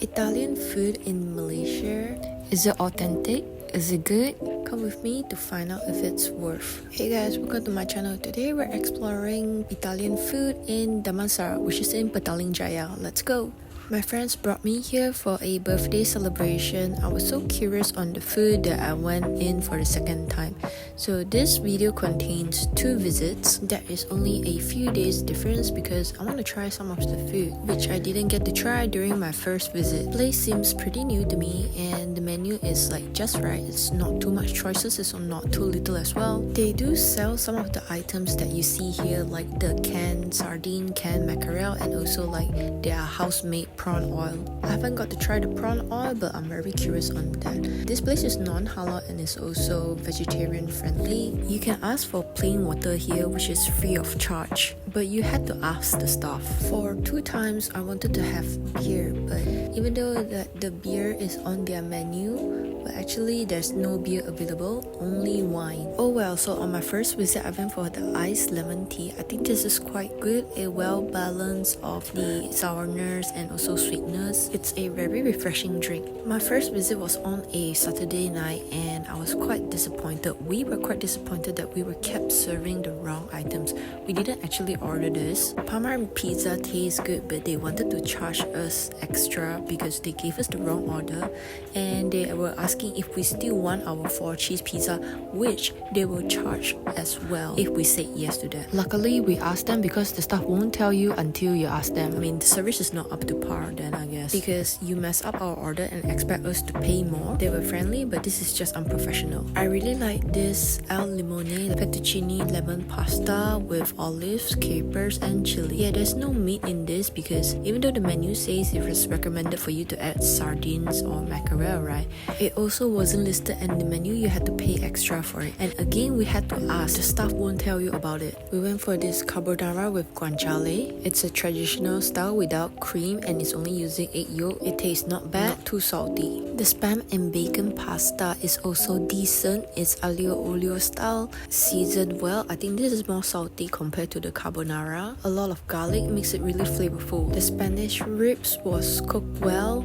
Italian food in Malaysia. Is it authentic? Is it good? Come with me to find out if it's worth. Hey guys, welcome to my channel. Today we're exploring Italian food in Damansara, which is in Petaling Jaya. Let's go! My friends brought me here for a birthday celebration. I was so curious on the food that I went in for the second time. So this video contains 2 visits. There is only a few days difference because I want to try some of the food, which I didn't get to try during my first visit. The place seems pretty new to me and the menu is like just right. It's not too much choices, it's not too little as well. They do sell some of the items that you see here, like the canned sardine, canned mackerel, and also like their house-made prawn oil. I haven't got to try the prawn oil, but I'm very curious on that. This place is non-halal and is also vegetarian friendly. You can ask for plain water here, which is free of charge, but you had to ask the staff. For 2 times I wanted to have beer, but even though the beer is on their menu, but actually there's no beer available, only wine. Oh well, so on my first visit I went for the iced lemon tea. I think this is quite good, a well balance of the sourness and also sweetness. It's a very refreshing drink. My first visit was on a Saturday night and I was quite disappointed. We were quite disappointed that we were kept serving the wrong items. We didn't actually order this. Parma pizza tastes good, but they wanted to charge us extra because they gave us the wrong order and they were asking if we still want our 4 cheese pizza, which they will charge as well if we say yes to that. Luckily we asked them because the staff won't tell you until you ask them. I mean, the service is not up to par then, I guess, because you mess up our order and expect us to pay more. They were friendly, but this is just unprofessional. I really like this al limone fettuccine lemon pasta with olives, capers and chili. Yeah, there's no meat in this because even though the menu says it was recommended for you to add sardines or mackerel, right, it also wasn't listed in the menu. You had to pay extra for it, and again we had to ask. The staff won't tell you about it. We went for this carbonara with guanciale. It's a traditional style without cream and it's only using egg yolk. It tastes not bad, not too salty. The spam and bacon pasta is also decent. It's aglio olio style, seasoned well. I think this is more salty compared to the carbonara. A lot of garlic makes it really flavorful. The Spanish ribs was cooked well.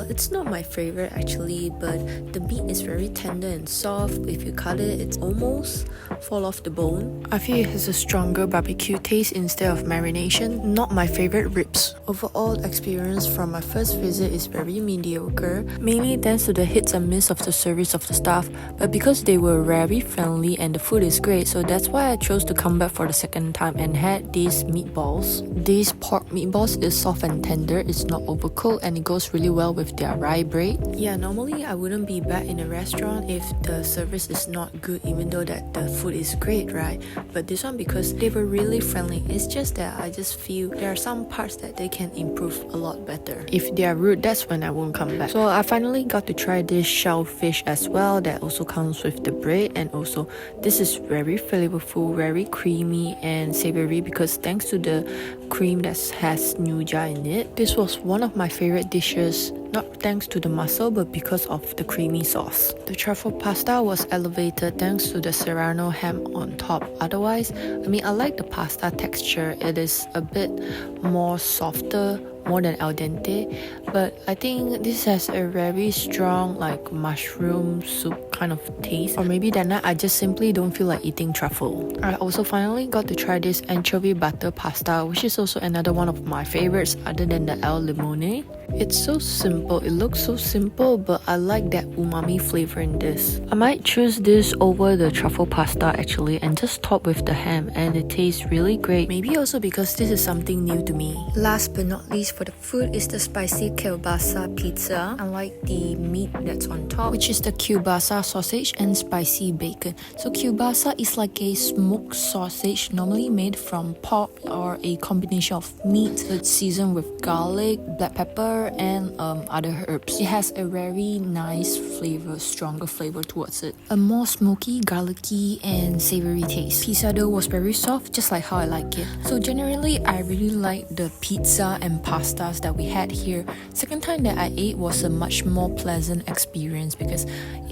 It's not my favorite actually, but the meat is very tender and soft. If you cut it, it's almost fall off the bone. I feel it has a stronger barbecue taste instead of marination. Not my favorite ribs. Overall experience from my first visit is very mediocre, mainly thanks to the hits and miss of the service of the staff, but because they were very friendly and the food is great, so that's why I chose to come back for the second time and had these meatballs. These pork meatballs is soft and tender, it's not overcooked and it goes really well with their rye bread. Yeah, normally I wouldn't be back in a restaurant if the service is not good, even though that the food is great, right? But this one, because they were really friendly, it's just that I just feel there are some parts that they can improve a lot better. If they are rude, that's when I won't come back. So I finally got to try this shellfish as well, that also comes with the bread, and also this is very flavorful, very creamy and savory because thanks to the cream that has nuja in it. This was one of my favorite dishes, not thanks to the mussel but because of the creamy sauce. The truffle pasta was elevated thanks to the serrano ham on top. Otherwise, I mean, I like the pasta texture. It is a bit more softer, more than al dente, but I think this has a very strong like mushroom soup kind of taste, or maybe that night I just simply don't feel like eating truffle. I also finally got to try this anchovy butter pasta, which is also another one of my favorites other than the al limone. It's so simple, it looks so simple, but I like that umami flavor in this. I might choose this over the truffle pasta actually and just top with the ham, and it tastes really great. Maybe also because this is something new to me. Last but not least for the food is the spicy kielbasa pizza. I like the meat that's on top, which is the kielbasa sausage and spicy bacon. So kielbasa is like a smoked sausage normally made from pork or a combination of meat. It's seasoned with garlic, black pepper and other herbs. It has a very nice flavor, stronger flavor towards it. A more smoky, garlicky and savory taste. Pizza dough was very soft, just like how I like it. So generally, I really like the pizza and pastas that we had here. Second time that I ate was a much more pleasant experience because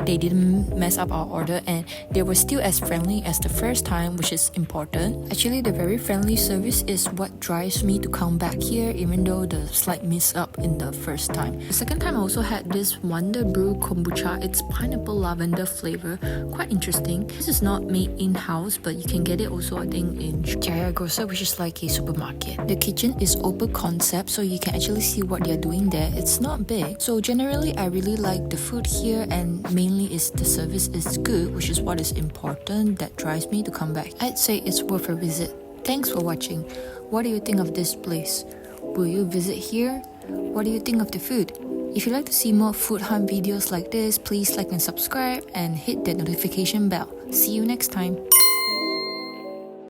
they didn't didn't mess up our order, and they were still as friendly as the first time, which is important. Actually, the very friendly service is what drives me to come back here, even though the slight miss up in the first time. The second time I also had this Wonder Brew kombucha. It's pineapple lavender flavor, quite interesting. This is not made in-house, but you can get it also, I think, in Jaya Grocer, which is like a supermarket. The kitchen is open concept, so you can actually see what they're doing there. It's not big, so generally I really like the food here, and mainly is the service is good, which is what is important, that drives me to come back. I'd say it's worth a visit. Thanks for watching. What do you think of this place? Will you visit here? What do you think of the food? If you'd like to see more food hunt videos like this, please like and subscribe and hit that notification bell. See you next time.